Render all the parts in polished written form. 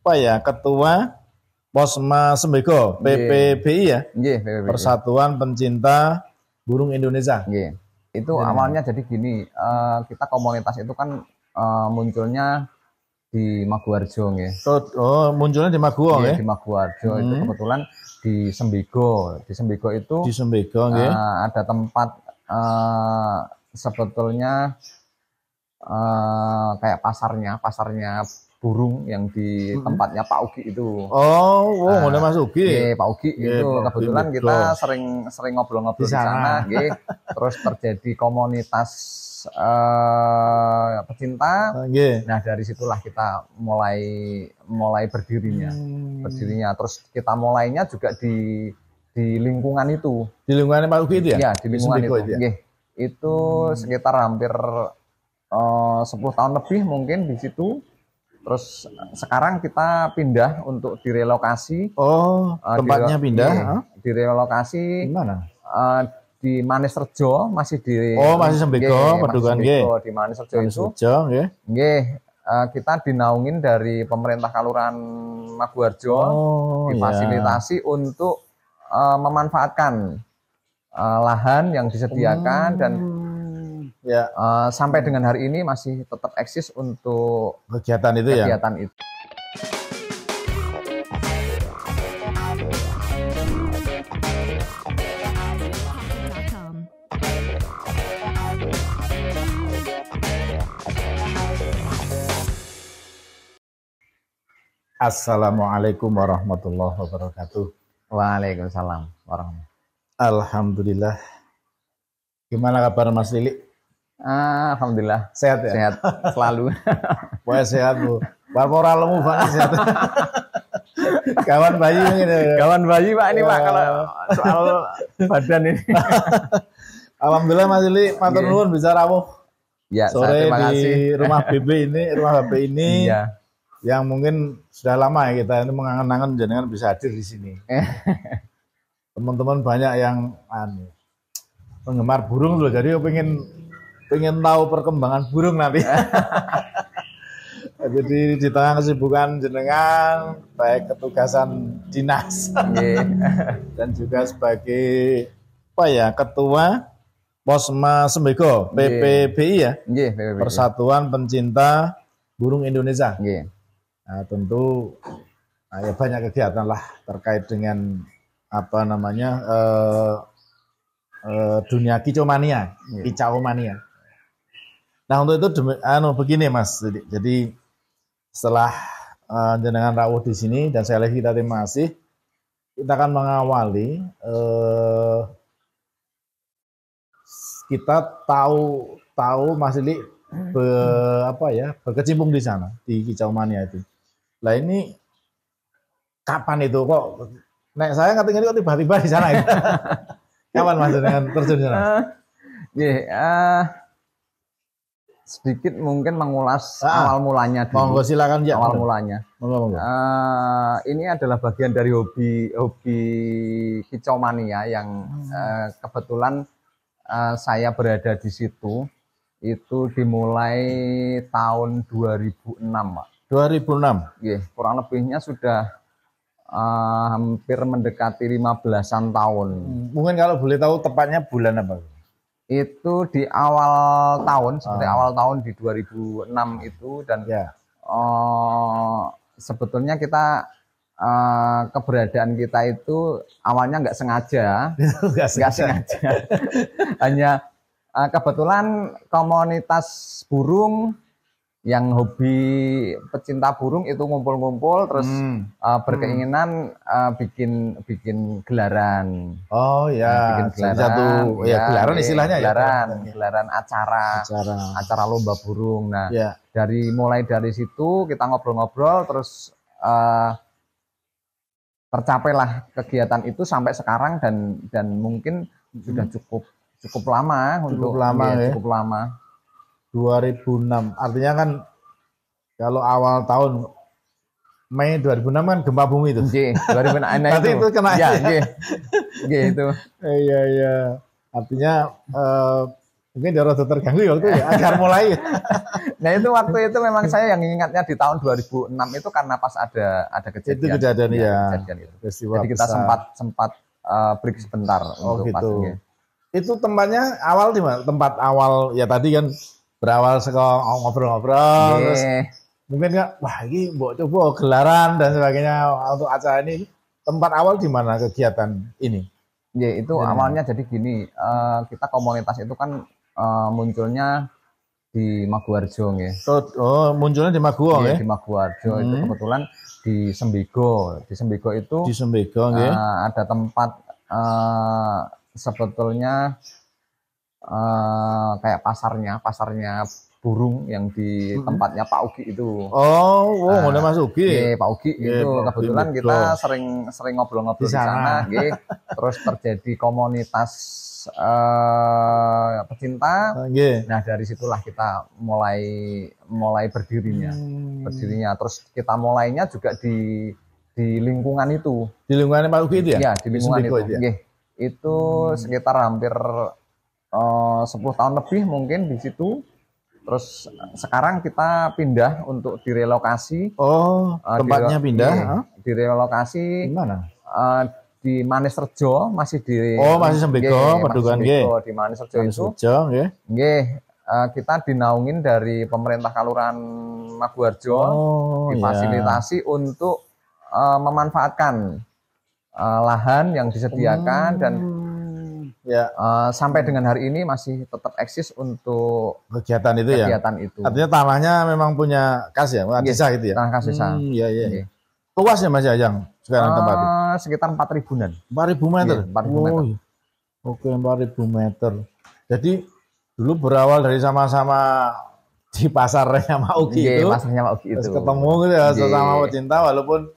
apa ya, Ketua Posma Sembego PPBI ya, PPBI. Persatuan Pencinta Burung Indonesia. Itu awalnya jadi gini, kita komunitas itu kan munculnya di Maguwarjo, Oh, munculnya di Maguwo, di Maguwarjo. Itu kebetulan di Sembego. Di Sembego itu ada tempat sebetulnya kayak pasarnya burung yang di tempatnya Pak Ugi itu. Udah Mas Ugi. Pak Ugi itu kebetulan kita sering ngobrol-ngobrol di sana, terus terjadi komunitas pecinta. Nah, dari situlah kita mulai berdirinya. Terus kita mulainya juga di lingkungan itu. Di lingkungan Pak Ugi itu ya? Iya, di lingkungan itu. Itu sekitar hampir 10 tahun lebih mungkin di situ. Terus sekarang kita pindah untuk direlokasi. Tempatnya pindah? Direlokasi. Di mana? Di Manisrejo, masih di masih Sembego, Padukan di Manisrejo itu. Kita dinaungin dari pemerintah Kelurahan Maguwarjo, difasilitasi untuk memanfaatkan lahan yang disediakan dan sampai dengan hari ini masih tetap eksis untuk kegiatan itu. Assalamualaikum warahmatullahi wabarakatuh. Waalaikumsalam warahmatullahi. Alhamdulillah. Gimana kabar Mas Lili? Alhamdulillah sehat ya? Sehat selalu. Pokoknya sehat Bu. Moral lemu banget sehat. Kawan bayi mungkin ya. Kawan bayi Pak ini Pak kalau soal badan ini. Alhamdulillah Mas Lili, matur nuwun bisa rawuh. Ya, sore di rumah BB ini, yang mungkin sudah lama ya kita ini mengangen-angen jenengan bisa hadir di sini. Teman-teman banyak yang penggemar burung loh, jadi pengen tahu perkembangan burung nanti. Jadi di tengah kesibukan jenengan, baik ketugasan dinas dan juga sebagai Ketua Posma Sembego PPBI ya, Persatuan Pencinta Burung Indonesia. Nah, tentu banyak kegiatan lah terkait dengan dunia kicauomania. Nah, untuk itu begini Mas. Jadi setelah jenengan rawuh di sini dan sekali lagi kita terima kasih, kita akan mengawali kita tahu Mas Lili berkecimpung di sana di kicauomania itu. Lah ini kapan itu kok? Nek saya ngerti kok tiba-tiba di sana itu. Kapan Mas dengan terjun di sana? Sedikit mungkin mengulas awal mulanya dulu. Monggo silakan ya. Awal mulanya. Ini adalah bagian dari hobi kicauomania yang kebetulan saya berada di situ. Itu dimulai tahun 2006, Pak. 2006? Kurang lebihnya sudah hampir mendekati 15-an tahun. Mungkin kalau boleh tahu tepatnya bulan apa? Itu di awal tahun, seperti awal tahun di 2006 itu. Dan sebetulnya kita keberadaan kita itu awalnya nggak sengaja. Nggak sengaja. Hanya kebetulan komunitas burung yang hobi pecinta burung itu ngumpul-ngumpul terus berkeinginan bikin gelaran. Bikin gelaran. Gelaran istilahnya gelaran acara lomba burung. Nah, mulai dari situ kita ngobrol-ngobrol terus tercapailah kegiatan itu sampai sekarang dan mungkin sudah cukup lama. Cukup lama. 2006. Artinya kan kalau awal tahun Mei 2006 kan gempa bumi itu. 2006. Nanti itu kena itu. Iya. Artinya mungkin dia rada terganggu ya waktu ya agar mulai. Nah itu waktu itu memang saya yang ingatnya di tahun 2006 itu karena pas ada kejadian. Itu kejadian ya. Kejadian itu. Peristiwa Jadi kita besar. sempat break sebentar untuk gitu. pastinya. Itu tempatnya awal di mana? Tempat awal ya tadi kan berawal sekolah ngobrol-ngobrol, terus mungkin nggak, wah ini coba gelaran dan sebagainya untuk acara ini. Tempat awal di mana kegiatan ini? Ya itu awalnya jadi gini, kita komunitas itu kan munculnya di Maguwarjo ya. Oh, munculnya di Maguwo ya? Di Maguwarjo itu kebetulan di Sembego. Di Sembego itu di Sembego ada tempat sebetulnya kayak pasarnya burung yang di tempatnya Pak Ugi itu. Oh, udah Mas Ugi. Pak Ugi itu kebetulan kita sering ngobrol-ngobrol di sana, terus terjadi komunitas pecinta. Nah dari situlah kita mulai berdirinya. Terus kita mulainya juga di lingkungan itu. Di lingkungan Pak Ugi itu ya? Iya, di lingkungan itu. Itu sekitar hampir 10 tahun lebih mungkin di situ. Terus sekarang kita pindah untuk direlokasi. Oh, tempatnya pindah? Direlokasi. Di mana? Di Manis Rejo, masih di. Oh, masih Sembego, Padukan di Manis Rejo itu. Kita dinaungin dari pemerintah Kelurahan Maguwarjo, difasilitasi untuk memanfaatkan lahan yang disediakan dan sampai dengan hari ini masih tetap eksis untuk kegiatan itu ya. Artinya tanahnya memang punya kas ya, desa gitu ya. Tanah kas desa. Iya. Luas ya Mas Ajang sekarang tempat itu? Sekitar 4.000-an. 4.000 meter. 4.000 meter. Oke, 4.000 meter. Jadi dulu berawal dari sama-sama di pasarnya Mak Ugi itu. Pasarnya Mak Ugi itu. Terus ketemu gitu ya sama pecinta, walaupun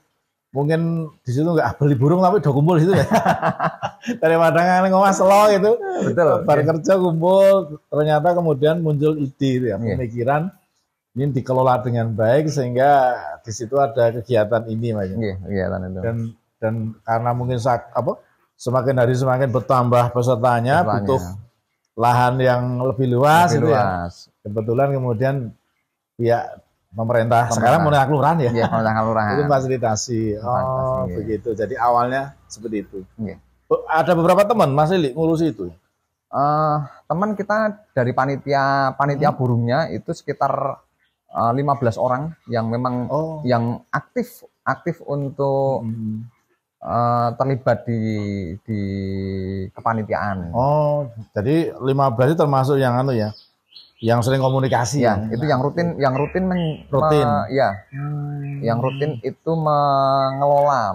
mungkin di situ nggak beli burung tapi udah kumpul gitu ya. Daripada ngomas selo gitu. Betul. Baru kerja kumpul, ternyata kemudian muncul ide itu ya, pemikiran ini dikelola dengan baik sehingga di situ ada kegiatan ini Mas. Kegiatan itu. Dan karena mungkin semakin hari semakin bertambah pesertanya, butuh lahan yang lebih luas itu ya. Kebetulan kemudian pihak pemerintah sekarang mulai kelurahan ya. Iya, kelurahan. Itu fasilitasi. Begitu. Jadi awalnya seperti itu. Ada beberapa teman Mas Lili ngurusi itu. Teman kita dari panitia burungnya itu sekitar 15 orang yang memang yang aktif untuk terlibat di kepanitiaan. Oh, jadi 15 itu termasuk yang yang sering komunikasi ya. Itu yang rutin yang rutin itu mengelola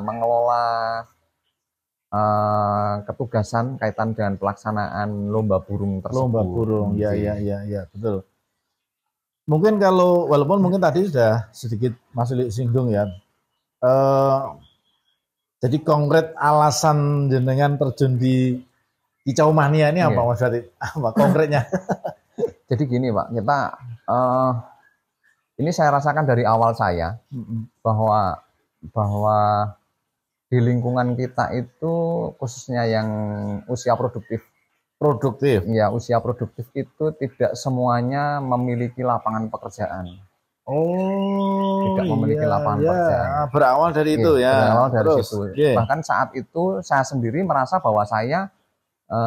ketugasan kaitan dengan pelaksanaan lomba burung tersebut. Lomba burung, ya, betul. Mungkin walaupun mungkin tadi sudah sedikit Mas Lili singgung ya. Jadi konkret alasan jenengan terjun di Kicau Mania ini apa Mas Lili? Apa konkretnya? Jadi gini Pak, kita ini saya rasakan dari awal saya bahwa di lingkungan kita itu khususnya yang usia produktif, ya usia produktif itu tidak semuanya memiliki lapangan pekerjaan. Tidak memiliki lapangan pekerjaan. Berawal dari itu ya. Berawal dari situ. Bahkan saat itu saya sendiri merasa bahwa saya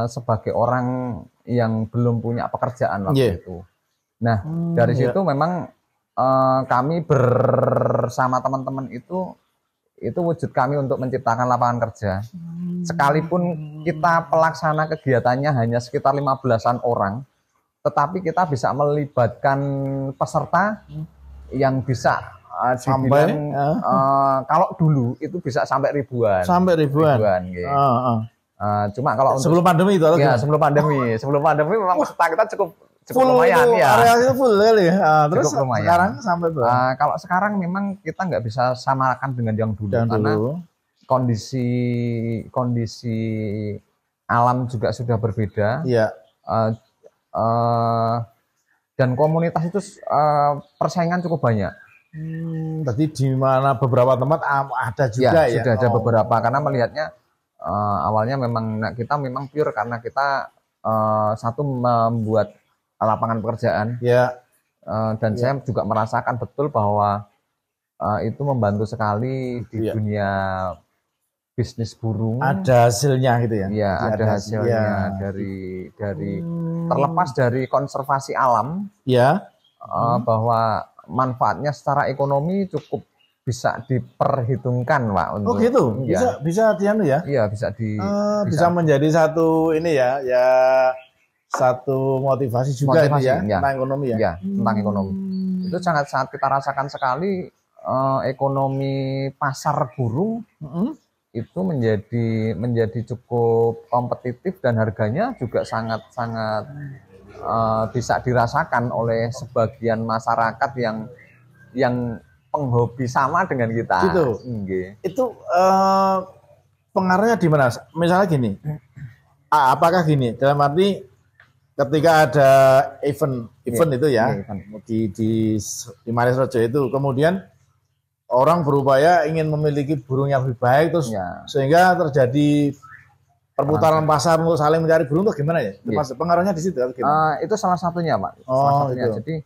sebagai orang yang belum punya pekerjaan waktu itu. Nah, dari situ memang kami bersama teman-teman itu wujud kami untuk menciptakan lapangan kerja. Sekalipun kita pelaksana kegiatannya hanya sekitar 15-an orang, tetapi kita bisa melibatkan peserta yang bisa dibilang kalau dulu itu bisa sampai ribuan. Cuma kalau sebelum pandemi itu sebelum pandemi memang peserta kita cukup lumayan ya. Areanya full kali ya. Terus sekarang sampai berapa? Kalau sekarang memang kita nggak bisa samakan dengan yang dulu karena kondisi alam juga sudah berbeda. Iya. Dan komunitas itu persaingan cukup banyak. Tadi di mana beberapa tempat ada juga ya. Sudah ada beberapa karena melihatnya awalnya memang kita memang pure karena kita satu membuat lapangan pekerjaan. Ya. Dan saya juga merasakan betul bahwa itu membantu sekali di dunia bisnis burung. Ada hasilnya gitu ya? Iya, ada hasilnya dari terlepas dari konservasi alam, bahwa manfaatnya secara ekonomi cukup bisa diperhitungkan, Pak. Untuk, gitu, bisa dianu ya? Iya, bisa menjadi satu ini ya, satu motivasi juga tentang ekonomi ya? Iya, tentang ekonomi. Itu sangat kita rasakan sekali, ekonomi pasar burung itu menjadi cukup kompetitif dan harganya juga sangat bisa dirasakan oleh sebagian masyarakat yang penghobi sama dengan kita. Gitu. Itu pengaruhnya di mana? Misalnya gini, apakah gini? Dalam arti ketika ada event itu ya, di Maris Rojo itu, kemudian orang berupaya ingin memiliki burung yang lebih baik, terus sehingga terjadi perputaran pasar untuk saling mencari burung, itu gimana ya? Termasuk pengaruhnya di situ? Itu salah satunya, Pak. Jadi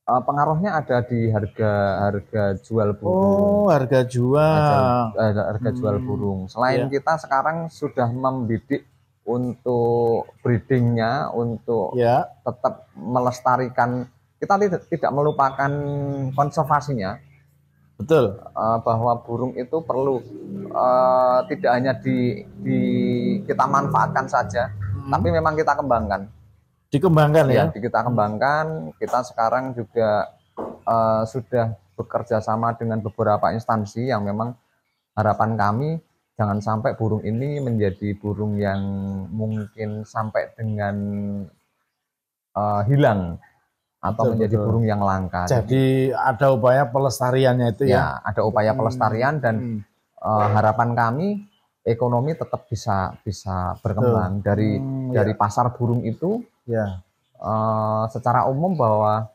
pengaruhnya ada di harga jual burung. Harga jual. Harga jual burung. Selain kita sekarang sudah membidik untuk breedingnya, untuk tetap melestarikan, kita tidak melupakan konservasinya. Betul. Bahwa burung itu perlu tidak hanya kita manfaatkan saja, tapi memang kita kembangkan. Dikembangkan ya? Kita kembangkan. Kita sekarang juga sudah bekerja sama dengan beberapa instansi yang memang harapan kami jangan sampai burung ini menjadi burung yang mungkin sampai dengan hilang atau menjadi burung yang langka. Jadi ada upaya pelestariannya itu ya? Ada upaya pelestarian dan harapan kami ekonomi tetap bisa berkembang dari pasar burung itu. Secara umum bahwa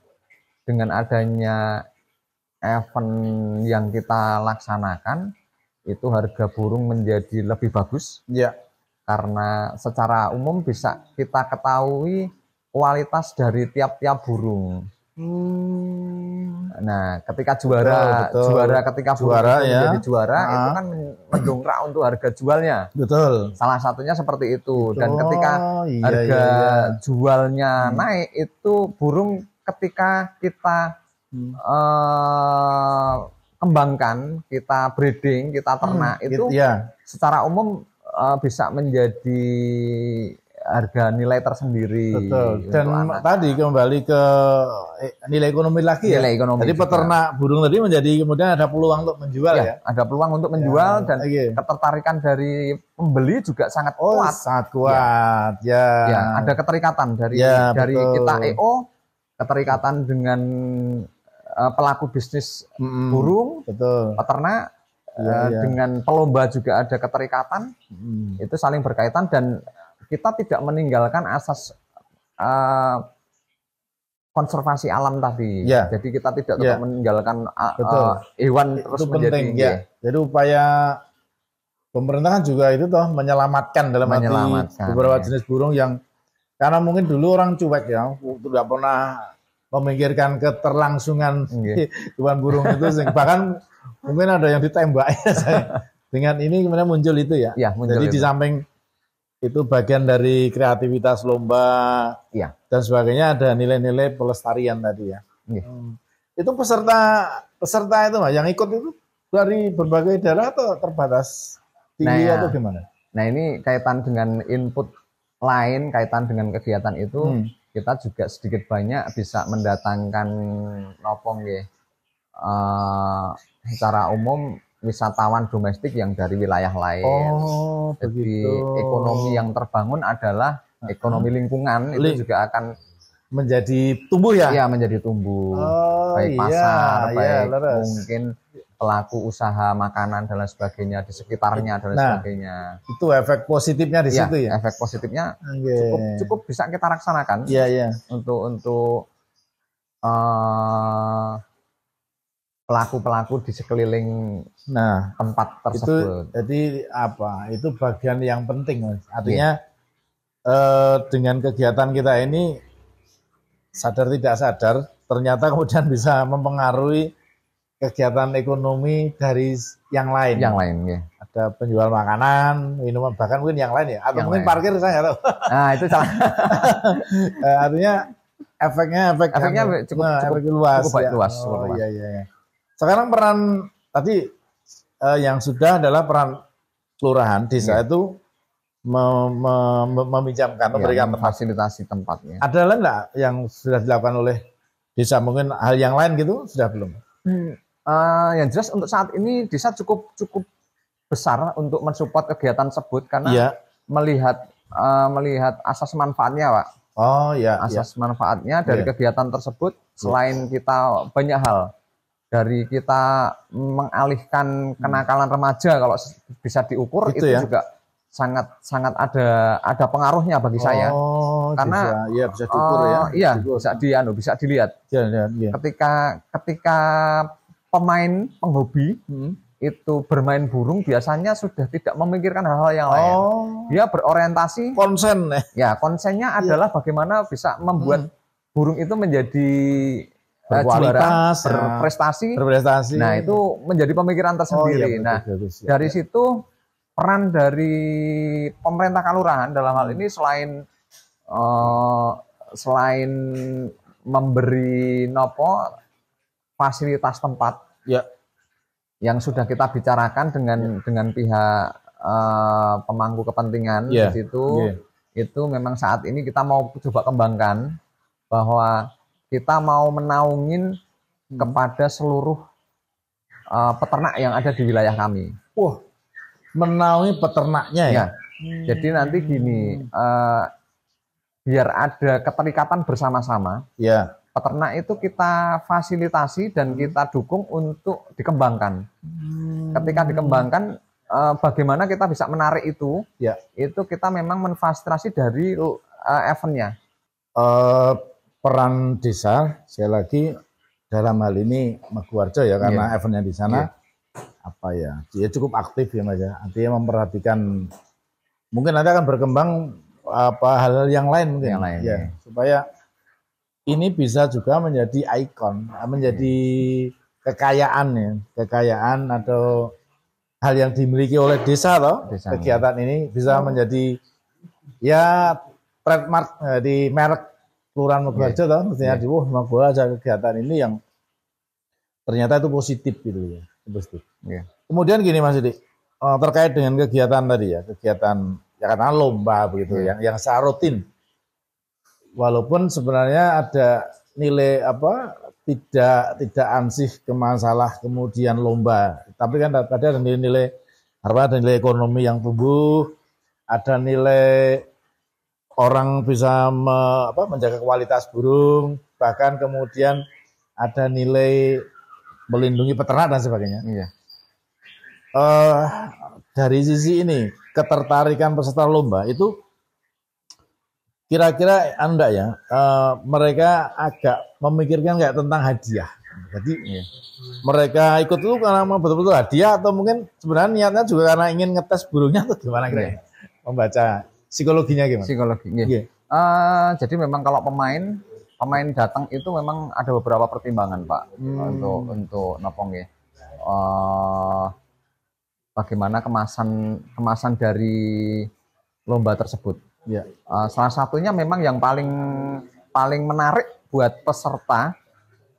dengan adanya event yang kita laksanakan itu harga burung menjadi lebih bagus. Karena secara umum bisa kita ketahui kualitas dari tiap-tiap burung. Nah, ketika juara ketika burung menjadi juara itu kan mendongkrak untuk harga jualnya. Betul. Salah satunya seperti itu. Dan ketika harga jualnya naik, itu burung ketika kita kembangkan, kita breeding, kita ternak itu secara umum bisa menjadi harga nilai tersendiri. Betul. Dan tadi kembali ke nilai ekonomi lagi ya. Jadi peternak burung tadi menjadi kemudian ada peluang untuk menjual ya. Ada peluang untuk menjual dan ketertarikan dari pembeli juga sangat kuat. Sangat kuat. Ada keterikatan dari kita EO, keterikatan dengan pelaku bisnis burung, peternak, dengan pelomba juga ada keterikatan. Itu saling berkaitan dan kita tidak meninggalkan asas konservasi alam tadi. Jadi kita tidak meninggalkan hewan terus menjadi. Jadi upaya pemerintah kan juga itu menyelamatkan dalam arti beberapa jenis burung yang karena mungkin dulu orang cuek ya, tidak pernah memikirkan keterlangsungan hewan burung itu, bahkan mungkin ada yang ditembak ya. Dengan ini kemudian muncul itu ya. Jadi di samping itu bagian dari kreativitas lomba dan sebagainya, ada nilai-nilai pelestarian tadi ya. Itu peserta itu yang ikut itu dari berbagai daerah atau terbatas tinggi atau gimana? Nah ini kaitan dengan input lain, kaitan dengan kegiatan itu kita juga sedikit banyak bisa mendatangkan nopong secara umum wisatawan domestik yang dari wilayah lain. Jadi ekonomi yang terbangun adalah ekonomi lingkungan, itu juga akan menjadi tumbuh ya? Iya, menjadi tumbuh. Baik pasar, baik mungkin pelaku usaha makanan dan lain sebagainya di sekitarnya dan lain sebagainya. Itu efek positifnya di situ ya? Efek positifnya cukup bisa kita laksanakan untuk pelaku-pelaku di sekeliling tempat tersebut. Jadi itu bagian yang penting, Mas. Artinya dengan kegiatan kita ini sadar tidak sadar ternyata kemudian bisa mempengaruhi kegiatan ekonomi dari yang lain. Yang lain, ya. Ada penjual makanan, minuman, bahkan mungkin yang lain ya. Atau yang mungkin lain. Parkir, saya nggak tahu. Nah, itu salah. Artinya efeknya cukup luas. Cukup ya. luas. Iya. Sekarang peran tadi yang sudah adalah peran kelurahan desa itu meminjamkan, memberikan fasilitasi tempatnya. Ada lagi nggak yang sudah dilakukan oleh desa? Mungkin hal yang lain gitu sudah belum? Yang jelas untuk saat ini desa cukup besar untuk mensupport kegiatan tersebut karena melihat asas manfaatnya, Pak. Oh iya. Asas manfaatnya dari kegiatan tersebut selain kita banyak hal, dari kita mengalihkan kenakalan remaja kalau bisa diukur itu juga sangat ada pengaruhnya bagi saya. Karena bisa diukur ya. Iya, bisa dilihat. Ya. Ketika pemain penghobi itu bermain burung biasanya sudah tidak memikirkan hal-hal yang lain. Dia berorientasi konsen. Konsennya adalah bagaimana bisa membuat burung itu menjadi juara, berprestasi. Nah, itu menjadi pemikiran tersendiri. Dari situ peran dari pemerintah kelurahan dalam hal ini selain memberi fasilitas tempat yang sudah kita bicarakan dengan pihak pemangku kepentingan di situ, itu memang saat ini kita mau coba kembangkan bahwa kita mau menaungin kepada seluruh peternak yang ada di wilayah kami. Menaungi peternaknya ya. Jadi nanti gini, biar ada keterikatan bersama-sama. Peternak itu kita fasilitasi dan kita dukung untuk dikembangkan. Ketika dikembangkan, bagaimana kita bisa menarik itu? Itu kita memang memfasilitasi dari eventnya. Peran desa, sekali lagi dalam hal ini Maguwarjo ya, karena eventnya di sana. Dia cukup aktif ya Mas ya. Artinya memperhatikan, mungkin nanti akan berkembang hal-hal yang lain mungkin. Supaya ini bisa juga menjadi ikon, menjadi kekayaan atau hal yang dimiliki oleh desa kegiatan ini bisa menjadi trademark di merek Kelurahan Maguwarjo mestinya di Maguwarjo kegiatan ini yang ternyata itu positif gitu ya. Kemudian gini Mas Didi, terkait dengan kegiatan tadi kegiatan karena lomba begitu yang secara rutin, walaupun sebenarnya ada nilai tidak ansih ke masalah kemudian lomba, tapi kan tadi ada nilai ekonomi yang tumbuh, ada nilai orang bisa menjaga kualitas burung, bahkan kemudian ada nilai melindungi peternak dan sebagainya. Dari sisi ini ketertarikan peserta lomba itu kira-kira mereka agak memikirkan kayak tentang hadiah. Jadi mereka ikut itu karena betul-betul hadiah atau mungkin sebenarnya niatnya juga karena ingin ngetes burungnya atau gimana kira-kira? Membaca psikologinya gimana? Jadi memang kalau pemain datang itu memang ada beberapa pertimbangan Pak untuk nopong bagaimana kemasan dari lomba tersebut. Salah satunya memang yang paling menarik buat peserta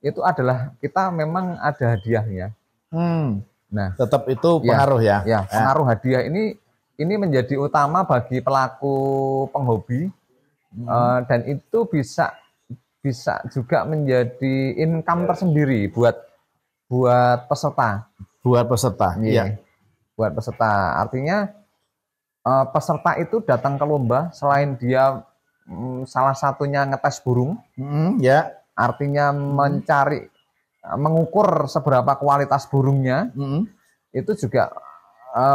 itu adalah kita memang ada hadiahnya. Nah, tetap itu pengaruh pengaruh hadiah ini menjadi utama bagi pelaku penghobi dan itu bisa juga menjadi income tersendiri buat peserta. Buat peserta. Buat peserta. Artinya peserta itu datang ke lomba selain dia salah satunya ngetes burung. Artinya mengukur seberapa kualitas burungnya. Itu juga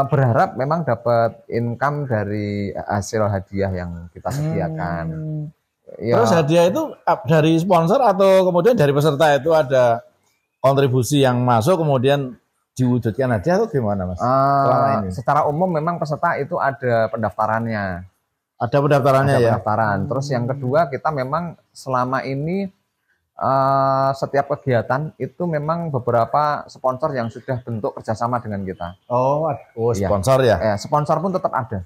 berharap memang dapat income dari hasil hadiah yang kita sediakan. Terus hadiah itu dari sponsor atau kemudian dari peserta itu ada kontribusi yang masuk kemudian diwujudkan hadiah atau gimana Mas? Secara umum memang peserta itu ada pendaftarannya. Ada pendaftarannya ya. Pendaftaran. Terus yang kedua kita memang selama ini setiap kegiatan itu memang beberapa sponsor yang sudah bentuk kerjasama dengan kita. Oh sponsor ya? Sponsor pun tetap ada.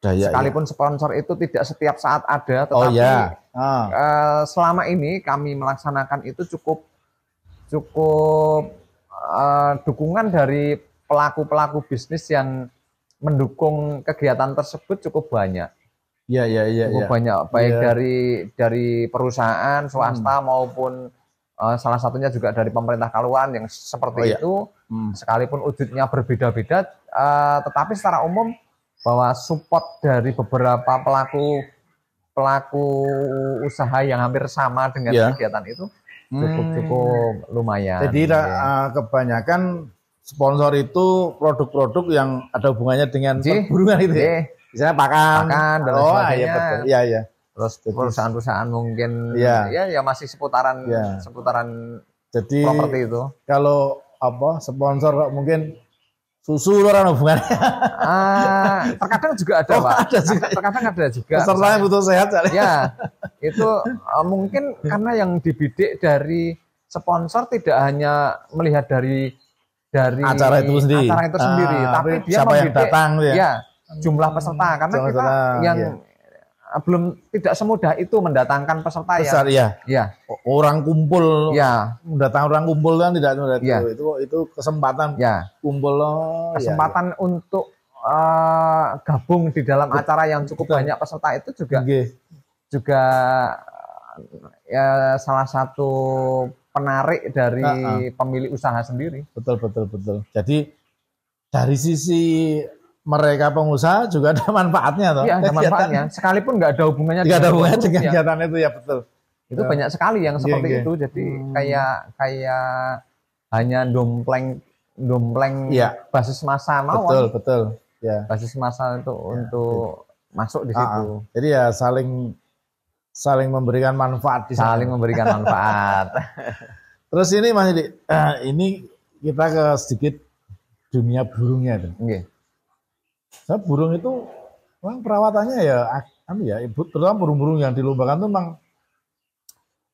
Ya, sekalipun sponsor itu tidak setiap saat ada, tetapi selama ini kami melaksanakan itu cukup dukungan dari pelaku bisnis yang mendukung kegiatan tersebut cukup banyak. Cukup banyak, baik dari perusahaan swasta maupun salah satunya juga dari pemerintah Kaluan yang seperti itu. Sekalipun wujudnya berbeda-beda, tetapi secara umum bahwa support dari beberapa pelaku usaha yang hampir sama dengan kegiatan itu cukup lumayan. Jadi kebanyakan sponsor itu produk-produk yang ada hubungannya dengan perburungan itu ya? Misalnya pakan dan sebagainya. Betul. Iya. Terus perusahaan-perusahaan mungkin ya masih seputaran jadi properti itu. Kalau sponsor mungkin susu orang hubungannya. Terkadang juga ada, Pak. Terkadang ada juga. Peserta yang butuh sehat. Ya, itu mungkin karena yang dibidik dari sponsor tidak hanya melihat dari acara itu sendiri, tapi dia siapa yang datang jumlah peserta, karena kita yang belum tidak semudah itu mendatangkan peserta orang kumpul mendatang orang kumpul kan tidak mudah itu kesempatan kumpul kesempatan untuk gabung di dalam acara yang cukup banyak peserta itu juga salah satu penarik dari pemilik usaha sendiri. Betul. Jadi dari sisi mereka pengusaha juga ada manfaatnya toh. Iya, ada manfaatnya. Sekalipun nggak ada hubungannya dengan kegiatan itu ya betul. Itu banyak sekali yang seperti itu. Jadi kayak hanya dompleng basis massa mawon. Betul. Ya. Basis massa itu untuk masuk di situ. Jadi ya saling memberikan manfaat di sana. Saling memberikan manfaat. Terus ini Mas Yedi, ini kita ke sedikit dunia burungnya itu. Nah, burung itu memang perawatannya terutama burung-burung yang dilombakan itu memang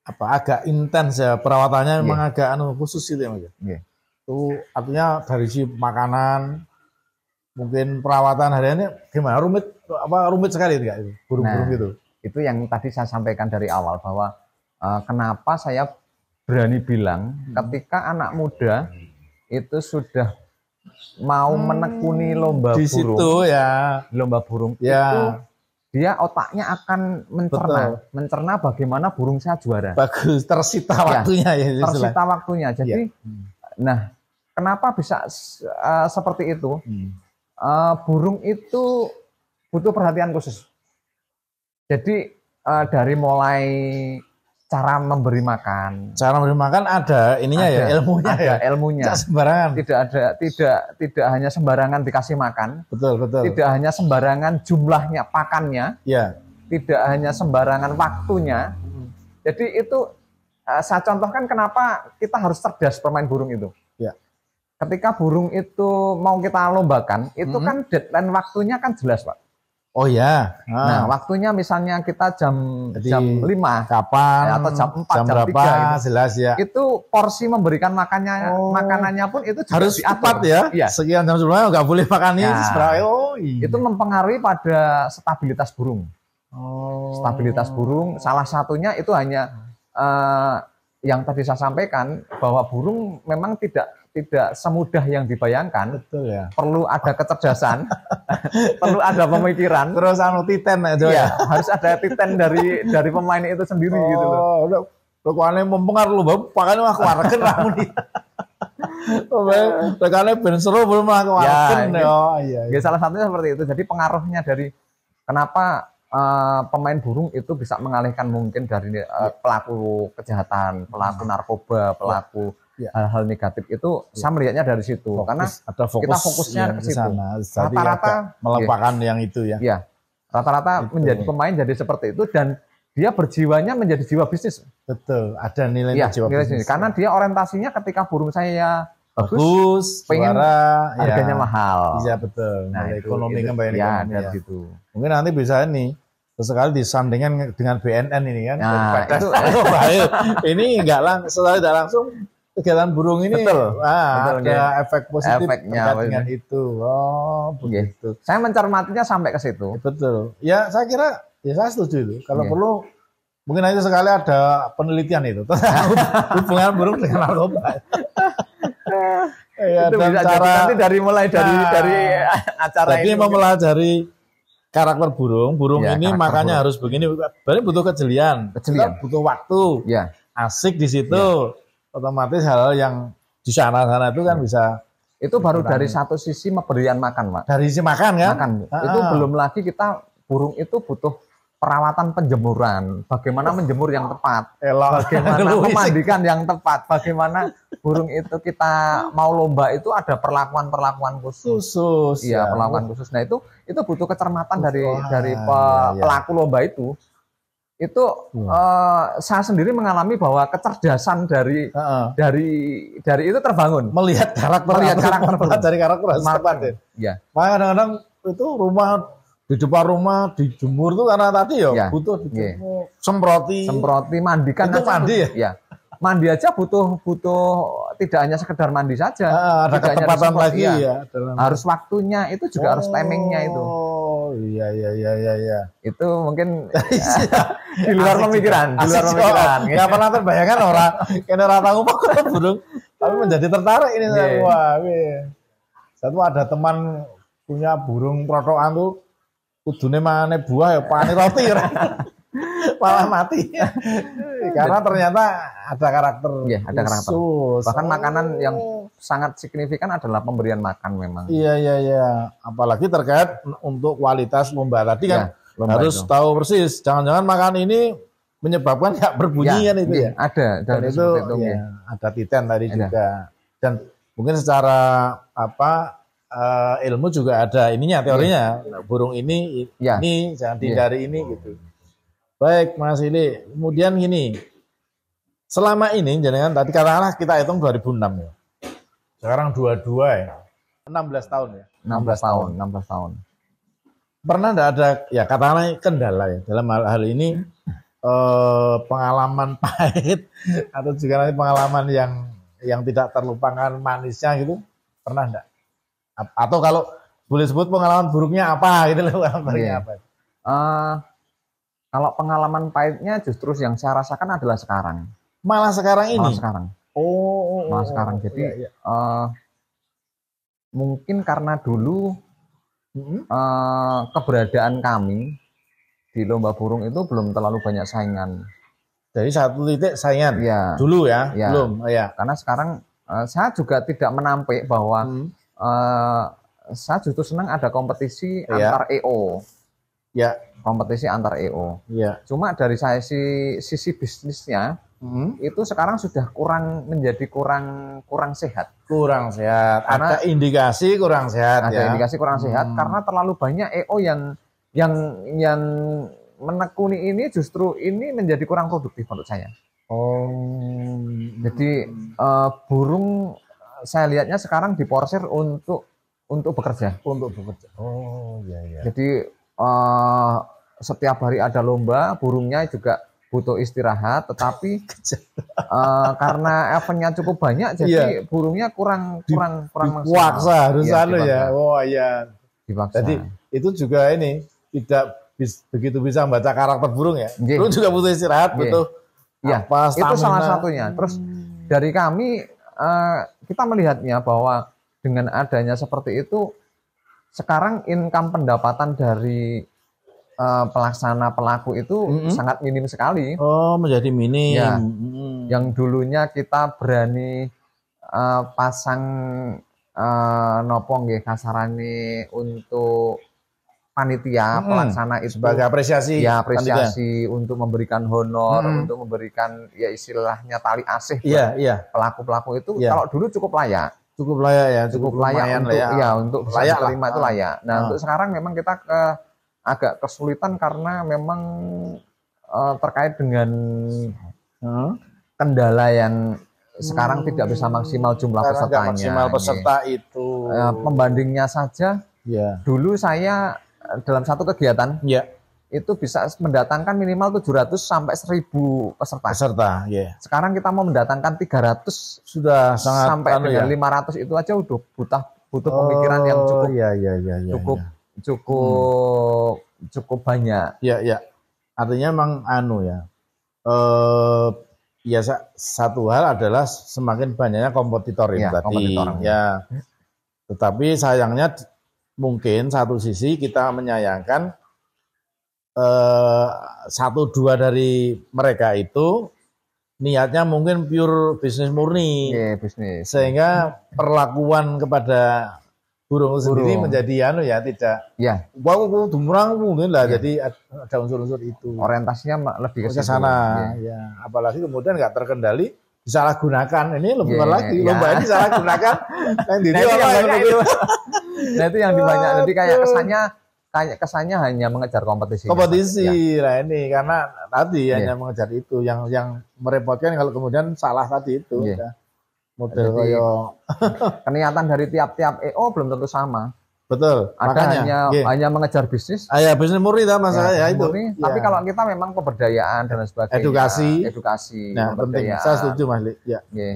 agak intens ya perawatannya, memang agak khusus itu ya Mas. Itu artinya dari si makanan, mungkin perawatan hariannya gimana, rumit sekali enggak itu burung-burung itu. Itu yang tadi saya sampaikan dari awal bahwa kenapa saya berani bilang ketika anak muda itu sudah mau menekuni lomba di burung, lomba burung itu dia otaknya akan mencerna bagaimana burung saya juara. Bagus, tersita waktunya tersita waktunya. Jadi, nah kenapa bisa seperti itu? Burung itu butuh perhatian khusus. Jadi dari mulai cara memberi makan ada ininya ilmunya. Tidak sembarangan. Tidak hanya sembarangan dikasih makan. Betul. Tidak hanya sembarangan jumlahnya pakannya. Tidak hanya sembarangan waktunya. Jadi itu saya contohkan kenapa kita harus cerdas bermain burung itu. Ketika burung itu mau kita lombakan, itu kan deadline waktunya kan jelas, Pak. Oh ya. Nah, waktunya misalnya kita jam 5 kapan atau jam 4, jam berapa, 3 gitu. Jelas ya. Itu porsi memberikan makanannya pun itu juga harus tepat ya. Sekian jam sebelumnya nggak boleh makan ini. Itu mempengaruhi pada stabilitas burung. Stabilitas burung salah satunya itu hanya yang tadi saya sampaikan bahwa burung memang tidak semudah yang dibayangkan. Betul ya. Perlu ada kecerdasan, perlu ada pemikiran. Terus titen aja. Harus ada titen dari pemain itu sendiri gitu loh. Rekane mempengaruhi lho, pakane aku wareken ramu nih. Rekane ben seru belum aku wareken. Salah satunya seperti itu. Jadi pengaruhnya dari kenapa pemain burung itu bisa mengalihkan mungkin dari pelaku kejahatan, pelaku narkoba, pelaku hal-hal negatif itu saya melihatnya dari situ. Karena kita fokusnya ke situ. Rata-rata melupakan yang itu ya. Iya. Rata-rata menjadi pemain jadi seperti itu dan dia berjiwanya menjadi jiwa bisnis. Betul, ada nilai jiwa bisnis. Karena dia orientasinya ketika burung saya bagus, pengen suara, harganya mahal. Iya betul. Nah, ekonomi kan banyak dari situ. Mungkin nanti bisa Sesekali disandingkan dengan BNN ini kan. Nah, itu ini enggak langsung, tidak langsung kegiatan burung ini. Betul. Ada efek positif efeknya dengan itu. Oh, begitu. Saya mencermatinya sampai ke situ. Betul. Ya, saya kira ya saya setuju itu. Kalau perlu mungkin aja sekali ada penelitian itu hubungan burung dengan narkoba. Ya, itu dan bisa cara nanti dari mulai dari acara ini mempelajari karakter burung ya, ini makanya burung harus begini. Berarti butuh kejelian. Butuh waktu. Ya. Asik di situ. Ya. Otomatis hal-hal yang di sana itu kan bisa. Itu baru dari satu sisi pemberian makan, Pak. Dari sisi makan kan? Makan. Itu belum lagi kita burung itu butuh perawatan penjemuran, bagaimana menjemur yang tepat, bagaimana memandikan yang tepat, bagaimana burung itu kita mau lomba itu ada perlakuan khusus. Iya, perlakuan khusus. Nah itu butuh kecermatan dari pelaku lomba itu. Itu saya sendiri mengalami bahwa kecerdasan dari itu terbangun. Melihat karakter dari karakter tepat. Ya. Kadang-kadang itu rumah di depan rumah dijemur tuh karena tadi butuh dijemur, semproti mandikan itu aja, mandi ya mandi aja butuh tidak hanya sekedar mandi saja, ada ketepatan lagi ya harus waktunya itu juga harus timingnya itu. Oh iya itu mungkin di luar pemikiran nggak pernah terbayangkan orang kena rataku pakai burung tapi menjadi tertarik ini wah satu ada teman punya burung protokan tuh kudune mangane buah ya pani roti malah mati karena ternyata ada karakter khusus. Bahkan makanan yang sangat signifikan adalah pemberian makan memang. Iya apalagi terkait untuk kualitas lomba tadi kan harus tahu persis jangan-jangan makan ini menyebabkan nggak berbunyi kan itu ada dan itu ada titen tadi juga dan mungkin secara ilmu juga ada ininya teorinya burung ini jangan dihindari ini gitu. Baik Mas Ili, kemudian gini selama ini jangan tadi katakanlah kita hitung 2006 ya sekarang 22 ya 16 tahun ya 16 tahun pernah enggak ada ya katakanlah kendala ya dalam hal ini pengalaman pahit atau juga nanti pengalaman yang tidak terlupakan manisnya gitu pernah enggak? Atau kalau boleh sebut pengalaman buruknya apa gitu loh apa? Kalau pengalaman pahitnya justru yang saya rasakan adalah sekarang. Malah sekarang ini. Malah sekarang. Malah sekarang. Jadi mungkin karena dulu keberadaan kami di lomba burung itu belum terlalu banyak saingan. Jadi satu titik saingan. Ya. Dulu ya. Belum. Ya. Karena sekarang saya juga tidak menampik bahwa saya justru senang ada kompetisi antar EO. Ya, kompetisi antar EO. Ya. Cuma dari sisi bisnisnya itu sekarang sudah menjadi kurang sehat. Kurang sehat. Karena ada indikasi kurang sehat. Ada indikasi kurang sehat karena terlalu banyak EO yang menekuni ini justru ini menjadi kurang produktif menurut saya. Jadi burung saya lihatnya sekarang diporsir untuk bekerja. Jadi setiap hari ada lomba, burungnya juga butuh istirahat, tetapi karena eventnya cukup banyak, jadi burungnya kurang dipaksa harus ya. Oh iya. Dipaksa. Jadi itu juga ini tidak begitu bisa membaca karakter burung ya. Burung juga butuh istirahat, butuh apa, itu salah satunya. Terus dari kami kita melihatnya bahwa dengan adanya seperti itu sekarang income pendapatan dari pelaksana pelaku itu sangat minim sekali. Menjadi minim. Ya. Yang dulunya kita berani pasang nopong nggih kasarane untuk panitia pelaksana itu sebagai apresiasi. Ya, apresiasi untuk memberikan honor, untuk memberikan ya istilahnya tali asih buat pelaku-pelaku itu kalau dulu cukup layak. Cukup layak ya, cukup layak untuk bisa diterima itu layak. Nah, untuk sekarang memang kita agak kesulitan karena memang terkait dengan kendala yang sekarang tidak bisa maksimal jumlah pesertanya. Maksimal peserta itu. Pembandingnya saja. Dulu saya dalam satu kegiatan itu bisa mendatangkan minimal 700 sampai 1000 peserta. Yeah. Sekarang kita mau mendatangkan 300 sudah sangat sampai dengan 500 itu aja udah butuh pemikiran yang cukup cukup banyak. Ya. Artinya memang ya satu hal adalah semakin banyaknya kompetitor itu tadi. Ya. Tetapi sayangnya mungkin satu sisi kita menyayangkan 1-2 dari mereka itu niatnya mungkin pure bisnis murni, bisnis. Sehingga perlakuan kepada burung sendiri menjadi tidak. Wah, dumurang mungkin lah. Jadi ada unsur-unsur itu. Orientasinya lebih ke sana. Ya, apalagi kemudian nggak terkendali, disalahgunakan. Ini lebih lagi lomba ini disalahgunakan. Nah itu yang banyak. Jadi kayak kesannya hanya mengejar kompetisi. Lah ini karena tadi hanya mengejar itu yang merepotkan kalau kemudian salah tadi itu. Model niatan dari tiap-tiap EO belum tentu sama. Betul. Makanya hanya mengejar bisnis. Bisnis murni masalahnya itu. Tapi kalau kita memang pemberdayaan dan sebagainya. Edukasi. Nah, penting. Saya setuju Mas Li.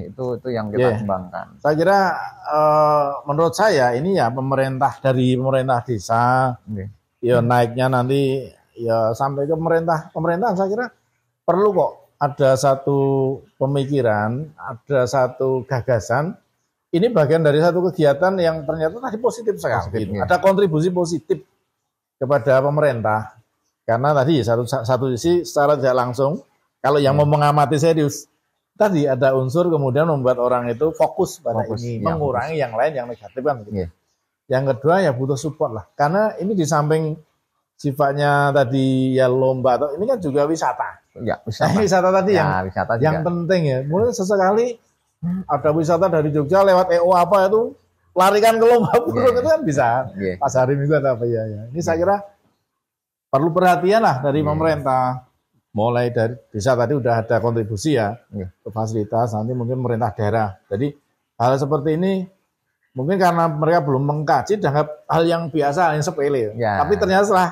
Itu yang kita kembangkan. Saya kira menurut saya ini pemerintah desa naiknya nanti sampai ke pemerintahan saya kira perlu kok ada satu pemikiran, ada satu gagasan. Ini bagian dari satu kegiatan yang ternyata tadi positif sekali. Ada kontribusi positif kepada pemerintah. Karena tadi satu sisi secara tidak langsung, kalau yang mau mengamati serius, tadi ada unsur kemudian membuat orang itu fokus pada ini, mengurangi yang lain yang negatif kan. Yang kedua butuh support lah. Karena ini di samping sifatnya tadi lomba atau ini kan juga wisata. Wisata tadi wisata yang penting ya. Mulai sesekali ada wisata dari Jogja lewat EO apa itu larikan ke lomba burung itu kan bisa. Pas hari Minggu atau apa ya. Ini saya kira perlu perhatian lah dari pemerintah. Mulai dari desa tadi udah ada kontribusi ke fasilitas, nanti mungkin pemerintah daerah. Jadi hal seperti ini mungkin karena mereka belum mengkaji dianggap hal yang biasa, yang sepele. Tapi ternyata setelah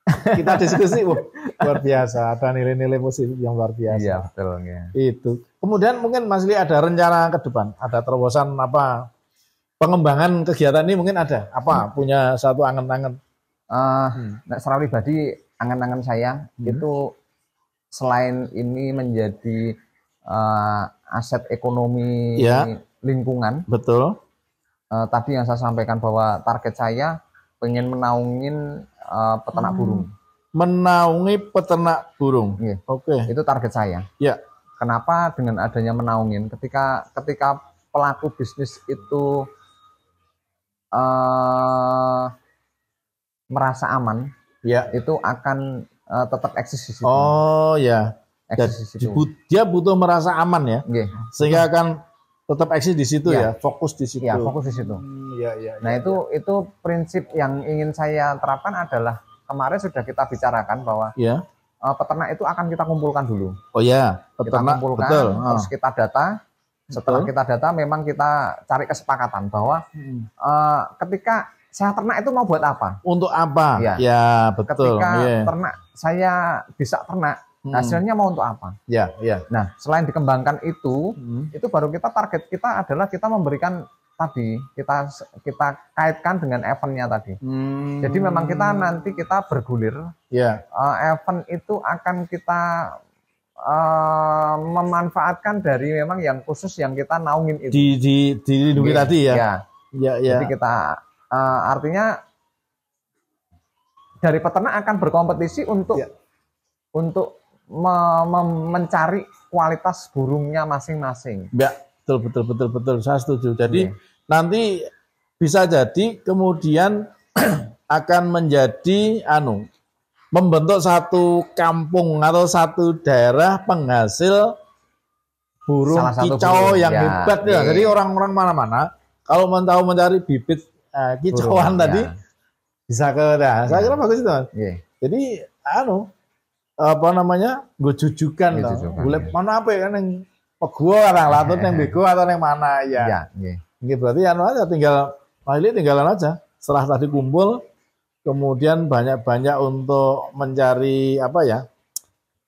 kita diskusi, luar biasa. Ada nilai-nilai positif yang luar biasa. Iya, betul. Itu. Kemudian mungkin Mas Li ada rencana ke depan? Ada terobosan apa? Pengembangan kegiatan ini mungkin ada? Apa? Punya satu angan-angan? Secara pribadi, angan-angan saya itu selain ini menjadi aset ekonomi lingkungan. Betul. Tadi yang saya sampaikan bahwa target saya pengen menaungin peternak burung. Menaungi peternak burung. Oke. Itu target saya. Kenapa dengan adanya menaungin? Ketika pelaku bisnis itu merasa aman, itu akan tetap eksis di situ. Dia butuh merasa aman sehingga akan tetap eksis di situ fokus di situ. Fokus di situ. Nah itu prinsip yang ingin saya terapkan adalah kemarin sudah kita bicarakan bahwa peternak itu akan kita kumpulkan dulu. Peternak kita kumpulkan, betul. Terus kita data. Setelah kita data, memang kita cari kesepakatan bahwa ketika saya ternak itu mau buat apa? Untuk apa? Betul. Ketika ternak saya bisa ternak, hasilnya mau untuk apa? Nah, selain dikembangkan itu baru target kita adalah kita memberikan tadi kita kaitkan dengan eventnya tadi. Jadi memang nanti kita bergulir. Event itu akan kita memanfaatkan dari memang yang khusus yang kita naungin itu. Dilindungi tadi Jadi kita artinya dari peternak akan berkompetisi untuk mencari kualitas burungnya masing-masing. Betul. Saya setuju. Jadi nanti bisa jadi kemudian akan menjadi membentuk satu kampung atau satu daerah penghasil burung kicau yang hebat Jadi orang-orang mana-mana kalau mau tahu mencari bibit kicauan tadi bisa ke saya kira bagus itu. Jadi gue jujukan boleh mana apa kan yang pego orang latut yang bego atau yang mana berarti aja tinggalan aja setelah tadi kumpul kemudian banyak-banyak untuk mencari apa ya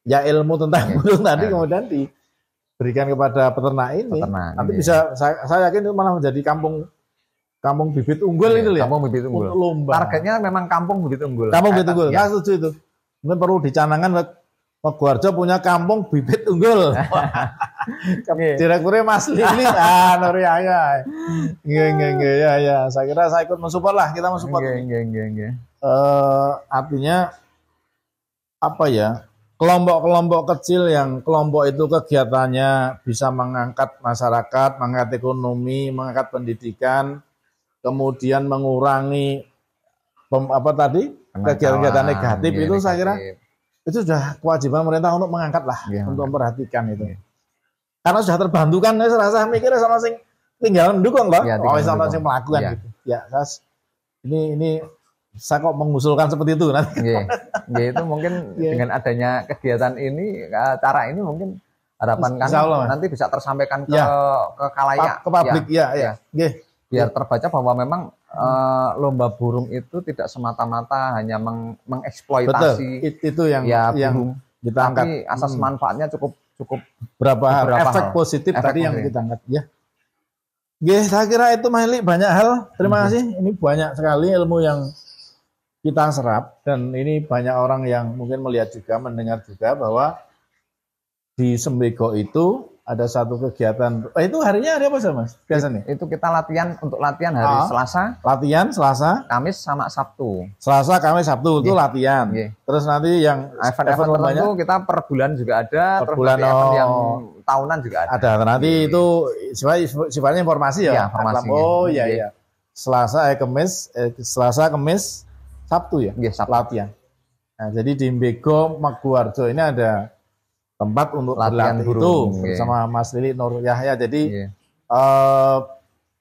ilmu tentang burung tadi, kemudian diberikan kepada peternak ini. Nanti bisa saya yakin itu malah menjadi kampung bibit unggul itu ya. Kampung bibit unggul. Lomba. Targetnya memang kampung bibit unggul. Kampung bibit unggul. Saya setuju itu. Mungkin perlu dicanangkan Guarjo punya kampung bibit unggul. Direkturnya Mas Lili, Nur Yahya. Ya. Saya kira saya ikut mensupport lah, kita mensupport. Artinya apa ya? Kelompok-kelompok kecil yang kelompok itu kegiatannya bisa mengangkat masyarakat, mengangkat ekonomi, mengangkat pendidikan, kemudian mengurangi kegiatan-kegiatan negatif itu saya kira itu sudah kewajiban pemerintah untuk mengangkat lah, untuk memperhatikan itu. Karena sudah terbantukan, saya rasa mikirnya sama sing tinggal mendukung loh, sama sing melakukan gitu. Ya, ini saya kok mengusulkan seperti itu nanti. Itu mungkin dengan adanya kegiatan ini, cara ini mungkin harapan kami nanti bisa tersampaikan ke khalayak, ke publik, biar terbaca bahwa memang lomba burung itu tidak semata-mata hanya mengeksploitasi itu yang burung, kita angkat. Tapi asas manfaatnya cukup berapa efek positif tadi yang kita angkat ya. Saya kira itu Mahli banyak hal. Terima kasih. Ini banyak sekali ilmu yang kita serap dan ini banyak orang yang mungkin melihat juga, mendengar juga bahwa di Sembego itu ada satu kegiatan. Itu harinya hari apa sih Mas? Biasanya? Itu kita latihan hari Selasa. Latihan Selasa, Kamis sama Sabtu. Selasa, Kamis, Sabtu itu latihan. Terus nanti yang event tertentu kita per bulan juga ada. Per bulan event yang tahunan juga ada. Nanti itu sifatnya informasi ya. Informasi. Iya. Selasa, Kamis, Sabtu ya. Sabtu. Latihan. Nah, jadi di Mbego Guarjo ini ada tempat untuk berlatih itu bersama Mas Lili Nur Yahya. Jadi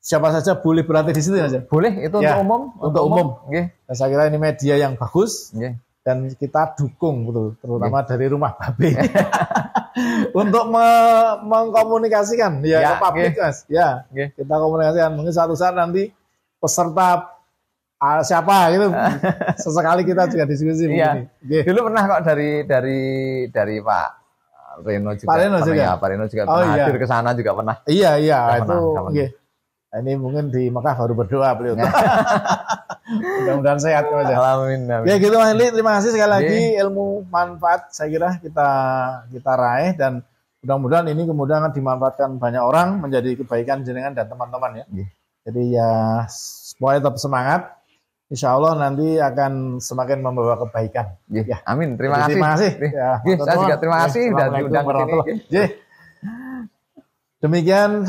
siapa saja boleh berlatih di situ aja. Boleh, itu untuk umum. Dan saya kira ini media yang bagus dan kita dukung betul, terutama dari Rumah Babe untuk mengkomunikasikan ke publik Mas. Kita komunikasikan. Mungkin suatu saat nanti peserta siapa gitu. Sesekali kita juga diskusi begini. Dulu pernah kok dari Pak Reno juga. Pak Reno juga pernah hadir ke sana juga pernah. Iya, itu. Ini mungkin di Mekah baru berdoa beliau. Mudah-mudahan sehat aja. Amin. Ya gitu Mas Lili, terima kasih sekali lagi ilmu manfaat saya kira kita raih dan mudah-mudahan ini kemudian akan dimanfaatkan banyak orang menjadi kebaikan jenengan dan teman-teman ya. Jadi ya semuanya tetap semangat. Insya Allah nanti akan semakin membawa kebaikan. Amin. Terima kasih. Saya juga terima kasih dan diundang ke sini. Demikian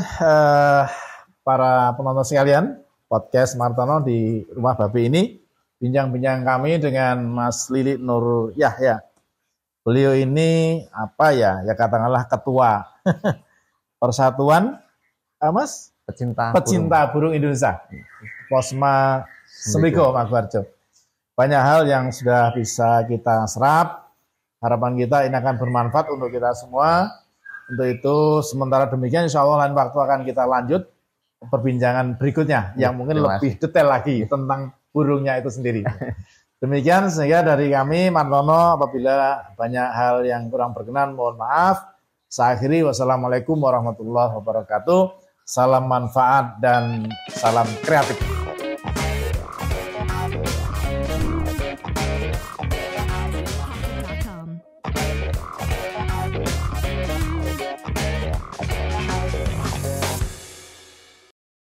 para penonton sekalian, podcast Martono di Rumah Babe ini, bincang-bincang kami dengan Mas Lili Nur Yahya. Beliau ini katakanlah ketua Persatuan Pecinta Burung Indonesia, Posma Sembego Guarjo. Banyak hal yang sudah bisa kita serap. Harapan kita ini akan bermanfaat untuk kita semua. Untuk itu sementara demikian insya Allah lain waktu akan kita lanjut perbincangan berikutnya yang mungkin lebih detail lagi tentang burungnya itu sendiri. Demikian sehingga dari kami Martono, apabila banyak hal yang kurang berkenan mohon maaf. Saya akhiri, wassalamualaikum warahmatullahi wabarakatuh. Salam manfaat dan salam kreatif.